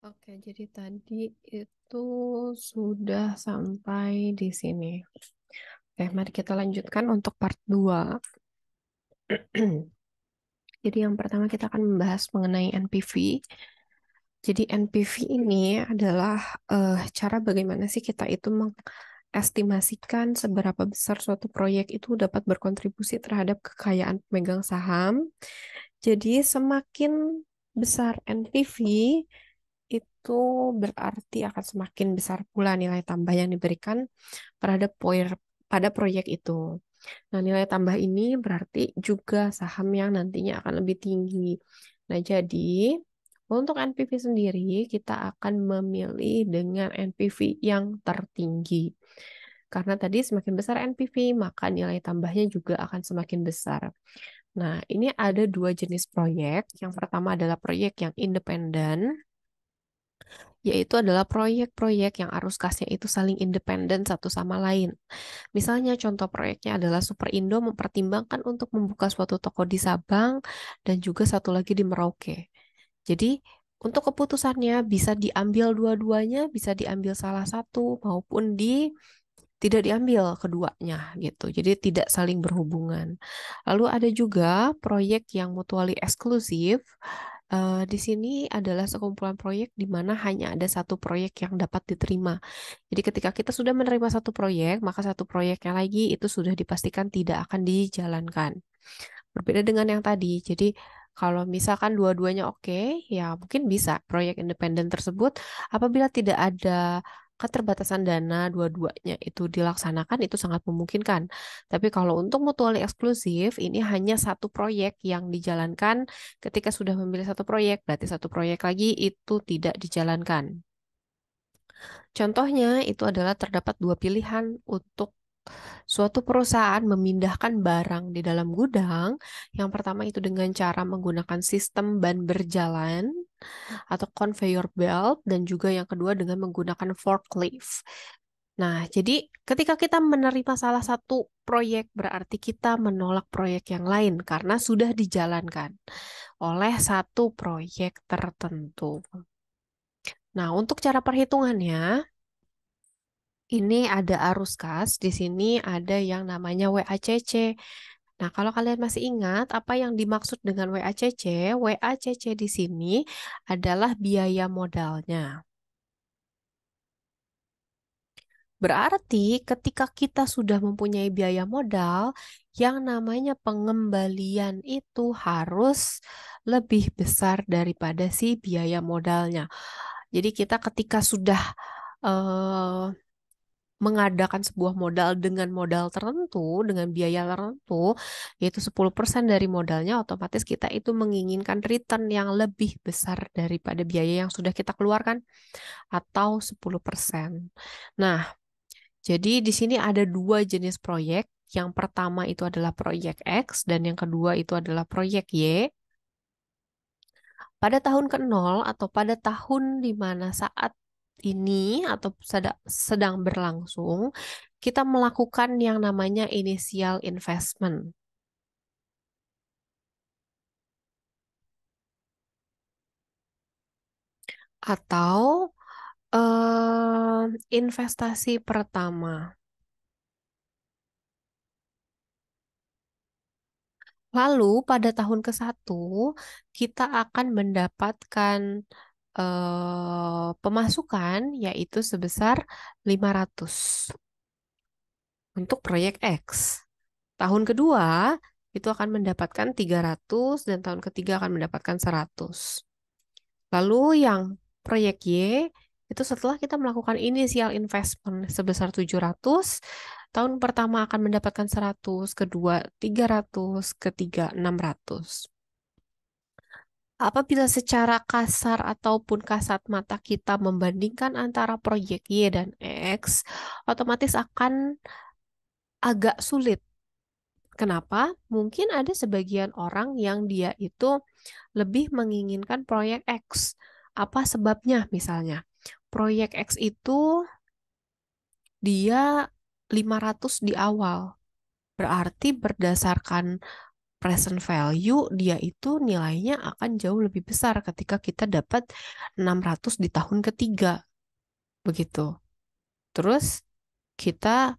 Oke, jadi tadi itu sudah sampai di sini. Oke, mari kita lanjutkan untuk part 2. Jadi yang pertama kita akan membahas mengenai NPV. Jadi NPV ini adalah cara bagaimana sih kita itu mengestimasikan seberapa besar suatu proyek itu dapat berkontribusi terhadap kekayaan pemegang saham. Jadi semakin besar NPV, itu berarti akan semakin besar pula nilai tambah yang diberikan terhadap pada proyek itu. Nah, nilai tambah ini berarti juga saham yang nantinya akan lebih tinggi. Nah, jadi untuk NPV sendiri kita akan memilih dengan NPV yang tertinggi. Karena tadi semakin besar NPV, maka nilai tambahnya juga akan semakin besar. Nah, ini ada dua jenis proyek. Yang pertama adalah proyek yang independen, yaitu adalah proyek-proyek yang arus kasnya itu saling independen satu sama lain. Misalnya contoh proyeknya adalah Superindo mempertimbangkan untuk membuka suatu toko di Sabang dan juga satu lagi di Merauke. Jadi untuk keputusannya bisa diambil dua-duanya, bisa diambil salah satu maupun tidak diambil keduanya gitu. Jadi tidak saling berhubungan. Lalu ada juga proyek yang mutually eksklusif. Di sini adalah sekumpulan proyek di mana hanya ada satu proyek yang dapat diterima. Jadi ketika kita sudah menerima satu proyek, maka satu proyeknya lagi itu sudah dipastikan tidak akan dijalankan. Berbeda dengan yang tadi. Jadi kalau misalkan dua-duanya oke, ya mungkin bisa proyek independen tersebut apabila tidak ada keterbatasan dana dua-duanya itu dilaksanakan itu sangat memungkinkan. Tapi kalau untuk mutually eksklusif ini hanya satu proyek yang dijalankan ketika sudah memilih satu proyek, berarti satu proyek lagi itu tidak dijalankan. Contohnya itu adalah terdapat dua pilihan untuk suatu perusahaan memindahkan barang di dalam gudang. Yang pertama itu dengan cara menggunakan sistem ban berjalan atau conveyor belt dan juga yang kedua dengan menggunakan forklift. Nah, jadi ketika kita menerima salah satu proyek berarti kita menolak proyek yang lain karena sudah dijalankan oleh satu proyek tertentu. Nah, untuk cara perhitungannya, ini ada arus kas, di sini ada yang namanya WACC. Nah, kalau kalian masih ingat apa yang dimaksud dengan WACC, WACC di sini adalah biaya modalnya. Berarti ketika kita sudah mempunyai biaya modal, yang namanya pengembalian itu harus lebih besar daripada si biaya modalnya. Jadi kita ketika sudah eh, mengadakan sebuah modal dengan modal tertentu, dengan biaya tertentu, yaitu 10% dari modalnya, otomatis kita itu menginginkan return yang lebih besar daripada biaya yang sudah kita keluarkan, atau 10%. Nah, jadi di sini ada dua jenis proyek. Yang pertama itu adalah proyek X, dan yang kedua itu adalah proyek Y. Pada tahun ke-0 atau pada tahun di mana saat ini atau sedang berlangsung, kita melakukan yang namanya initial investment. Atau investasi pertama. Lalu pada tahun ke-1 kita akan mendapatkan pemasukan yaitu sebesar 500 untuk proyek X. Tahun kedua itu akan mendapatkan 300 dan tahun ketiga akan mendapatkan 100. Lalu yang proyek Y itu setelah kita melakukan initial investment sebesar 700, tahun pertama akan mendapatkan 100, kedua 300, ketiga 600. Apabila secara kasar ataupun kasat mata kita membandingkan antara proyek Y dan X, otomatis akan agak sulit. Kenapa? Mungkin ada sebagian orang yang dia itu lebih menginginkan proyek X. Apa sebabnya misalnya? Proyek X itu dia 500 di awal. Berarti berdasarkan present value, dia itu nilainya akan jauh lebih besar ketika kita dapat 600 di tahun ketiga. Begitu. Terus kita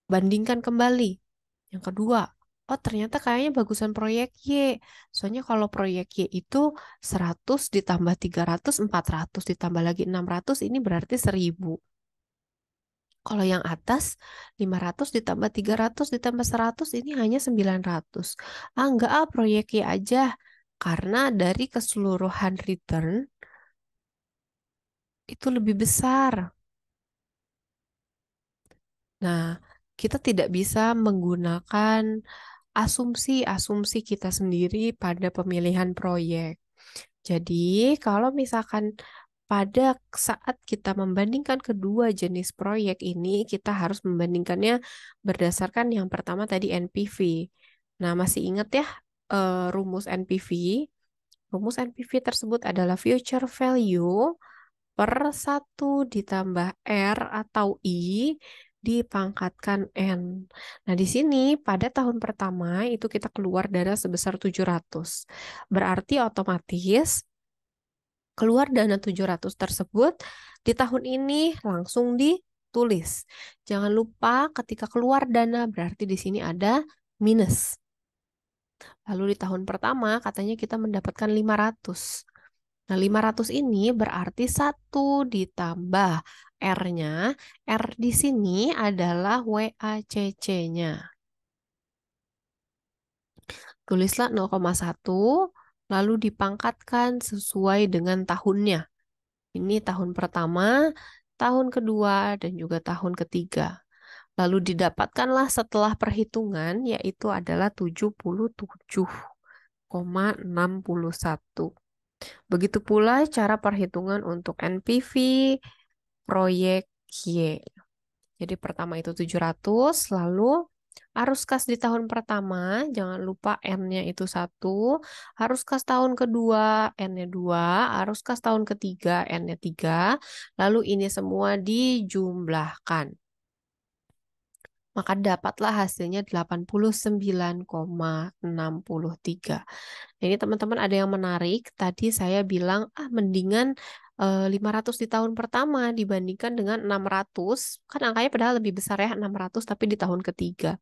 bandingkan kembali. Yang kedua, oh ternyata kayaknya bagusan proyek Y. Soalnya kalau proyek Y itu 100 ditambah 300, 400 ditambah lagi 600, ini berarti 1000. Kalau yang atas 500 ditambah 300 ditambah 100 ini hanya 900. Enggak proyek Y aja. Karena dari keseluruhan return itu lebih besar. Nah, kita tidak bisa menggunakan asumsi-asumsi kita sendiri pada pemilihan proyek. Jadi, kalau misalkan pada saat kita membandingkan kedua jenis proyek ini, kita harus membandingkannya berdasarkan yang pertama tadi NPV. Nah, masih ingat ya rumus NPV? Rumus NPV tersebut adalah future value per 1 ditambah R atau I dipangkatkan N. Nah, di sini pada tahun pertama itu kita keluar dana sebesar 700. Berarti otomatis keluar dana 700 tersebut di tahun ini langsung ditulis. Jangan lupa ketika keluar dana berarti di sini ada minus. Lalu di tahun pertama katanya kita mendapatkan 500. Nah, 500 ini berarti 1 ditambah R-nya. R di sini adalah WACC-nya. Tulislah 0,1, lalu dipangkatkan sesuai dengan tahunnya. Ini tahun pertama, tahun kedua, dan juga tahun ketiga. Lalu didapatkanlah setelah perhitungan, yaitu adalah 77,61. Begitu pula cara perhitungan untuk NPV proyek Y. Jadi pertama itu 700, lalu arus kas di tahun pertama, jangan lupa N-nya itu 1, arus kas tahun kedua, N-nya 2, arus kas tahun ketiga, N-nya 3, lalu ini semua dijumlahkan. Maka dapatlah hasilnya 89,63. Jadi teman-teman ada yang menarik, tadi saya bilang, mendingan 500 di tahun pertama dibandingkan dengan 600, kan angkanya padahal lebih besar ya, 600 tapi di tahun ketiga.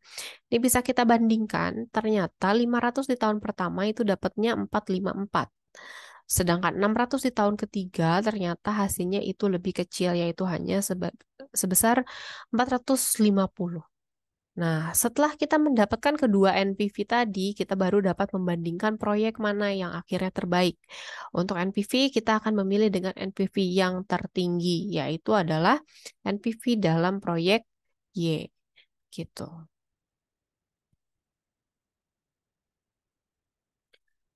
Ini bisa kita bandingkan, ternyata 500 di tahun pertama itu dapatnya 454. Sedangkan 600 di tahun ketiga ternyata hasilnya itu lebih kecil, yaitu hanya sebesar 450. Nah, setelah kita mendapatkan kedua NPV tadi, kita baru dapat membandingkan proyek mana yang akhirnya terbaik. Untuk NPV, kita akan memilih dengan NPV yang tertinggi, yaitu adalah NPV dalam proyek Y. Gitu.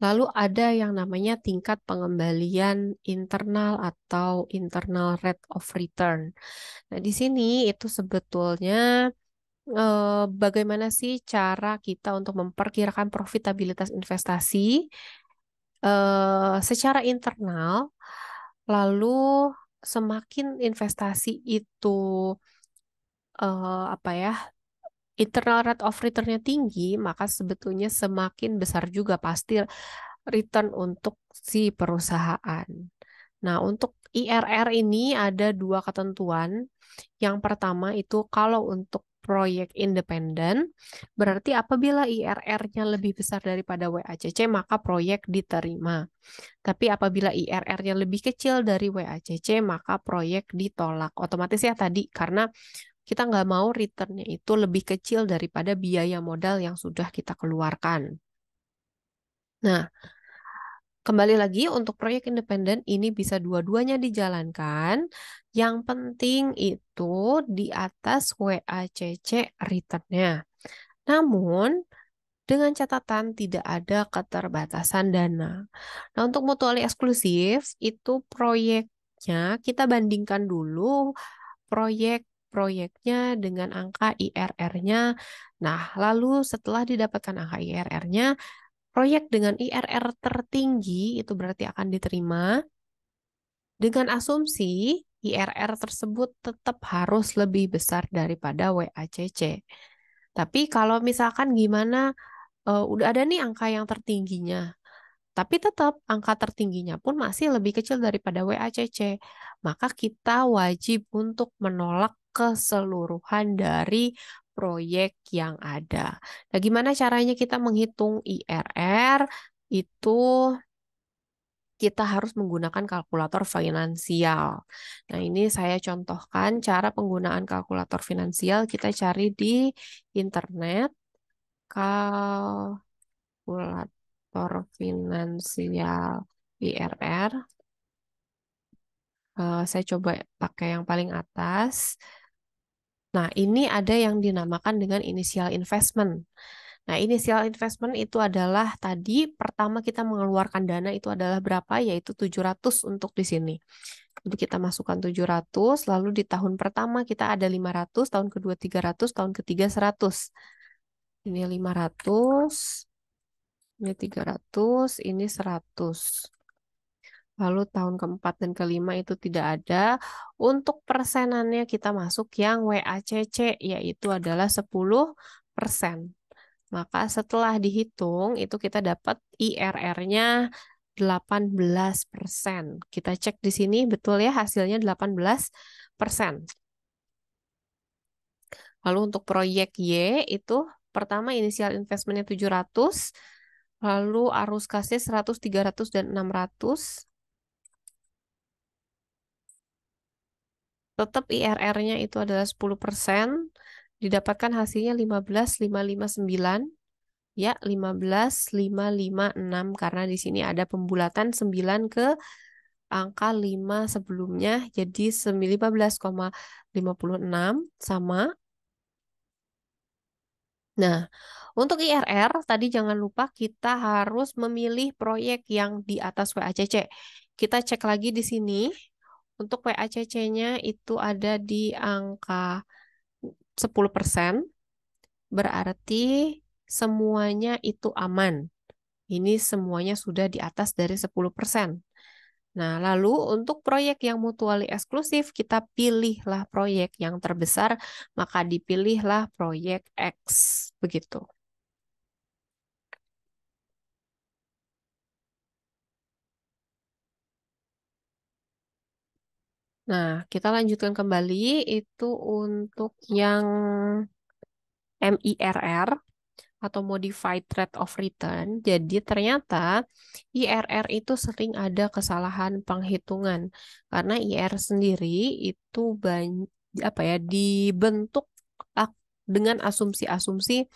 Lalu ada yang namanya tingkat pengembalian internal atau internal rate of return. Nah, di sini itu sebetulnya bagaimana sih cara kita untuk memperkirakan profitabilitas investasi secara internal, lalu semakin investasi itu apa ya, internal rate of return-nya tinggi, maka sebetulnya semakin besar juga pasti return untuk si perusahaan. Nah, untuk IRR ini ada dua ketentuan. Yang pertama itu kalau untuk proyek independen, berarti apabila IRR-nya lebih besar daripada WACC, maka proyek diterima. Tapi apabila IRR-nya lebih kecil dari WACC, maka proyek ditolak. Otomatis ya tadi, karena kita nggak mau return-nya itu lebih kecil daripada biaya modal yang sudah kita keluarkan. Nah, kembali lagi untuk proyek independen ini bisa dua-duanya dijalankan. Yang penting itu di atas WACC return-nya. Namun, dengan catatan tidak ada keterbatasan dana. Nah, untuk mutually eksklusif itu proyeknya kita bandingkan dulu proyeknya dengan angka IRR-nya. Nah, lalu setelah didapatkan angka IRR-nya, proyek dengan IRR tertinggi itu berarti akan diterima dengan asumsi IRR tersebut tetap harus lebih besar daripada WACC. Tapi kalau misalkan gimana udah ada nih angka yang tertingginya. Tapi tetap angka tertingginya pun masih lebih kecil daripada WACC. Maka kita wajib untuk menolak keseluruhan dari proyek yang ada. Nah, gimana caranya kita menghitung IRR? Itu kita harus menggunakan kalkulator finansial. Nah, ini saya contohkan cara penggunaan kalkulator finansial. Kita cari di internet kalkulator finansial IRR. Saya coba pakai yang paling atas. Nah, ini ada yang dinamakan dengan initial investment. Nah, initial investment itu adalah tadi pertama kita mengeluarkan dana itu adalah berapa? Yaitu 700 untuk di sini. Jadi kita masukkan 700, lalu di tahun pertama kita ada 500, tahun kedua 300, tahun ketiga 100. Ini 500, ini 300, ini 100. Lalu tahun keempat dan kelima itu tidak ada. Untuk persenannya kita masuk yang WACC, yaitu adalah 10%. Maka setelah dihitung, itu kita dapat IRR-nya 18%. Kita cek di sini, betul ya hasilnya 18%. Lalu untuk proyek Y itu pertama inisial investmentnya 700, lalu arus kasnya 100, 300, dan 600. Tetap IRR-nya itu adalah 10%, didapatkan hasilnya 15.559, ya 15.556 karena di sini ada pembulatan 9 ke angka 5 sebelumnya, jadi 15,56 sama. Nah, untuk IRR tadi jangan lupa kita harus memilih proyek yang di atas WACC. Kita cek lagi di sini. Untuk WACC-nya itu ada di angka 10%, berarti semuanya itu aman. Ini semuanya sudah di atas dari 10%. Nah, lalu untuk proyek yang mutually eksklusif, kita pilihlah proyek yang terbesar, maka dipilihlah proyek X. Begitu. Nah, kita lanjutkan kembali. Itu untuk yang MIRR atau Modified Rate of Return. Jadi ternyata IRR itu sering ada kesalahan penghitungan karena IR sendiri itu apa ya dibentuk dengan asumsi-asumsi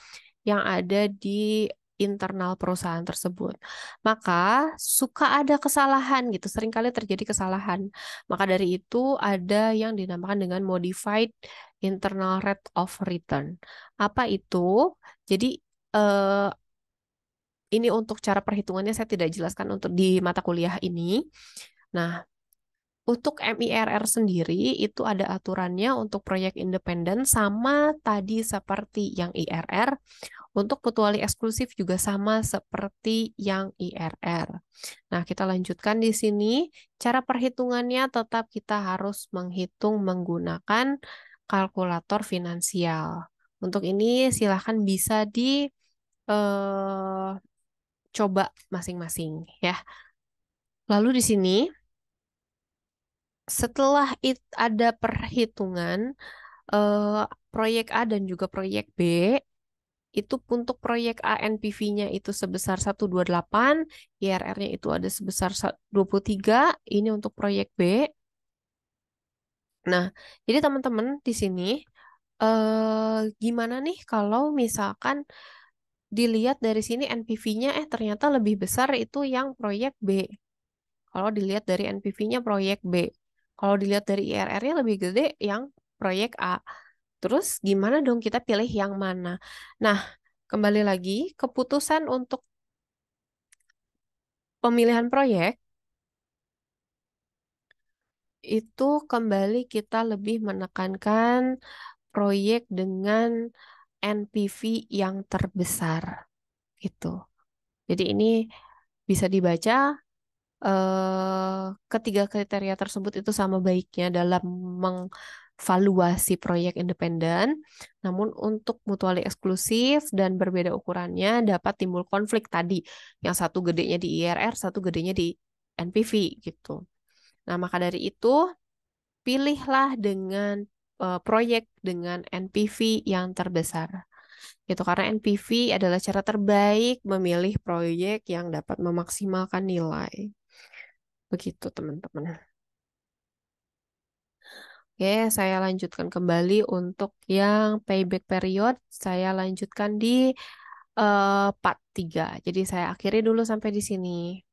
yang ada di internal perusahaan tersebut. Maka suka ada kesalahan gitu, seringkali terjadi kesalahan. Maka dari itu ada yang dinamakan dengan Modified Internal Rate of Return. Apa itu? Jadi eh, ini untuk cara perhitungannya saya tidak jelaskan untuk di mata kuliah ini. Nah, untuk MIRR sendiri itu ada aturannya untuk proyek independen sama tadi seperti yang IRR. Untuk mutuali eksklusif juga sama seperti yang IRR. Nah, kita lanjutkan di sini. Cara perhitungannya tetap kita harus menghitung menggunakan kalkulator finansial. Untuk ini silahkan bisa di eh, coba masing-masing ya. Lalu di sini setelah ada perhitungan eh, proyek A dan juga proyek B, itu untuk proyek A NPV-nya itu sebesar 128, IRR-nya itu ada sebesar 23, ini untuk proyek B. Nah, jadi teman-teman di sini gimana nih kalau misalkan dilihat dari sini NPV-nya ternyata lebih besar itu yang proyek B. Kalau dilihat dari NPV-nya proyek B. Kalau dilihat dari IRR-nya lebih gede yang proyek A. Terus gimana dong kita pilih yang mana? Nah, kembali lagi keputusan untuk pemilihan proyek itu kembali kita lebih menekankan proyek dengan NPV yang terbesar gitu. Jadi ini bisa dibaca ketiga kriteria tersebut itu sama baiknya dalam valuasi proyek independen, namun untuk mutually eksklusif dan berbeda ukurannya dapat timbul konflik tadi. Yang satu gedenya di IRR, satu gedenya di NPV gitu. Nah, maka dari itu pilihlah dengan proyek dengan NPV yang terbesar. Gitu karena NPV adalah cara terbaik memilih proyek yang dapat memaksimalkan nilai. Begitu, teman-teman. Oke, saya lanjutkan kembali untuk yang payback period. Saya lanjutkan di part 3. Jadi saya akhiri dulu sampai di sini.